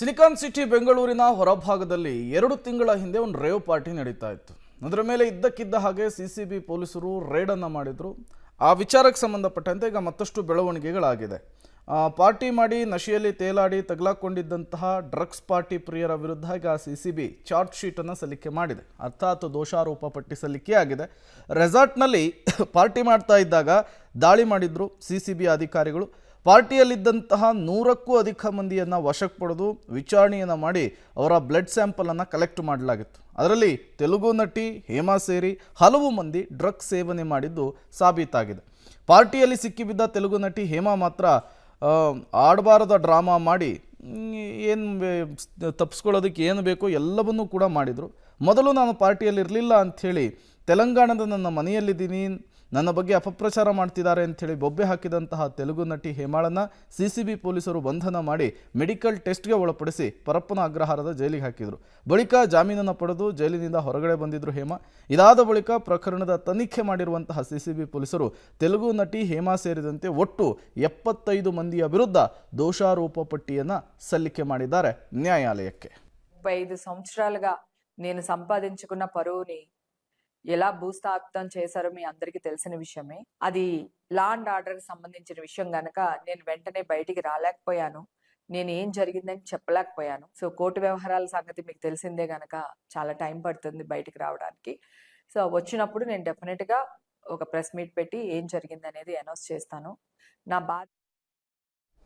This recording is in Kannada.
ಸಿಲಿಕಾನ್ ಸಿಟಿ ಬೆಂಗಳೂರಿನ ಹೊರಭಾಗದಲ್ಲಿ 2 ತಿಂಗಳ ಹಿಂದೆ ಒಂದು ರೇವ್ ಪಾರ್ಟಿ ನಡೀತಾ ಇತ್ತು. ಅದರ ಮೇಲೆ ಇದ್ದಕ್ಕಿದ್ದ ಹಾಗೆ ಸಿಸಿಬಿ ಪೊಲೀಸರು ರೇಡ್ ಅನ್ನು ಮಾಡಿದ್ರು. ಆ ವಿಚಾರಕ್ಕೆ ಸಂಬಂಧಪಟ್ಟಂತೆ ಈಗ ಮತ್ತಷ್ಟು ಬೆಳವಣಿಗೆಗಳಾಗಿದೆ. ಪಾರ್ಟಿ ಮಾಡಿ ನಶೆಯಲ್ಲಿ ತೇಲಾಡಿ ತಗಲಾಕೊಂಡಿದ್ದಂತಹ ಡ್ರಗ್ಸ್ ಪಾರ್ಟಿ ಪ್ರಿಯರ ವಿರುದ್ಧ ಈಗ ಸಿಸಿಬಿ ಚಾರ್ಜ್ ಶೀಟ್ ಅನ್ನು ಸಲ್ಲಿಕೆ ಮಾಡಿದೆ. ಅರ್ಥಾತ್ ದೋಷಾರೋಪ ಪಟ್ಟಿ ಸಲ್ಲಿಕೆ ಆಗಿದೆ. ರೆಸಾರ್ಟ್ನಲ್ಲಿ ಪಾರ್ಟಿ ಮಾಡ್ತಾ ಇದ್ದಾಗ ದಾಳಿ ಮಾಡಿದ್ರು ಸಿಸಿಬಿ ಅಧಿಕಾರಿಗಳು. ಪಾರ್ಟಿಯಲ್ಲಿದ್ದಂತಹ 100ಕ್ಕೂ ಅಧಿಕ ಮಂದಿಯನ್ನು ವಶಕ್ಕೆ ಪಡೆದು ವಿಚಾರಣೆಯನ್ನು ಮಾಡಿ ಅವರ ಬ್ಲಡ್ ಸ್ಯಾಂಪಲನ್ನು ಕಲೆಕ್ಟ್ ಮಾಡಲಾಗಿತ್ತು. ಅದರಲ್ಲಿ ತೆಲುಗು ನಟಿ ಹೇಮಾ ಸೇರಿ ಹಲವು ಮಂದಿ ಡ್ರಗ್ಸ್ ಸೇವನೆ ಮಾಡಿದ್ದು ಸಾಬೀತಾಗಿದೆ. ಪಾರ್ಟಿಯಲ್ಲಿ ಸಿಕ್ಕಿಬಿದ್ದ ತೆಲುಗು ನಟಿ ಹೇಮಾ ಮಾತ್ರ ಆಡಬಾರದ ಡ್ರಾಮಾ ಮಾಡಿ ಏನು ತಪ್ಪಿಸ್ಕೊಳ್ಳೋದಕ್ಕೆ ಏನು ಬೇಕೋ ಎಲ್ಲವನ್ನೂ ಕೂಡ ಮಾಡಿದರು. ಮೊದಲು ನಾನು ಪಾರ್ಟಿಯಲ್ಲಿ ಇರಲಿಲ್ಲ ಅಂಥೇಳಿ ತೆಲಂಗಾಣದ ನನ್ನ ಮನೆಯಲ್ಲಿದ್ದೀನಿ, ನನ್ನ ಬಗ್ಗೆ ಅಪಪ್ರಚಾರ ಮಾಡ್ತಿದ್ದಾರೆ ಅಂಥೇಳಿ ಬೊಬ್ಬೆ ಹಾಕಿದಂತಹ ತೆಲುಗು ನಟಿ ಹೇಮಾಳನ್ನು ಸಿಸಿಬಿ ಪೊಲೀಸರು ಬಂಧನ ಮಾಡಿ ಮೆಡಿಕಲ್ ಟೆಸ್ಟ್ಗೆ ಒಳಪಡಿಸಿ ಪರಪ್ಪನ ಅಗ್ರಹಾರದ ಜೈಲಿಗೆ ಹಾಕಿದರು. ಬಳಿಕ ಜಾಮೀನನ್ನು ಪಡೆದು ಜೈಲಿನಿಂದ ಹೊರಗಡೆ ಬಂದಿದ್ದರು ಹೇಮಾ. ಇದಾದ ಬಳಿಕ ಪ್ರಕರಣದ ತನಿಖೆ ಮಾಡಿರುವಂತಹ ಸಿಸಿಬಿ ಪೊಲೀಸರು ತೆಲುಗು ನಟಿ ಹೇಮಾ ಸೇರಿದಂತೆ ಒಟ್ಟು 75 ಮಂದಿಯ ವಿರುದ್ಧ ದೋಷಾರೋಪ ಪಟ್ಟಿಯನ್ನು ಸಲ್ಲಿಕೆ ಮಾಡಿದ್ದಾರೆ న్యాయాలయಕ್ಕೆ. 35 సంవత్సరాలుగా నేను సంపాదించుకున్న పరువుని ఎలా భూస్థాపితం చేశారో మీ అందరికీ తెలిసిన విషయమే. అది లా అండ్ ఆర్డర్ కి సంబంధించిన విషయం గనక నేను వెంటనే బయటికి రాలేకపోయాను. నేను ఏం జరిగిందని చెప్పలేకపోయాను. సో కోర్టు వ్యవహారాల సంగతి మీకు తెలిసిందే గనక చాలా టైం పడుతుంది బయటికి రావడానికి. సో వచ్చినప్పుడు నేను డెఫినెట్ గా ఒక ప్రెస్ మీట్ పెట్టి ఏం జరిగింది అనేది అనౌన్స్ చేస్తాను. నా బాధ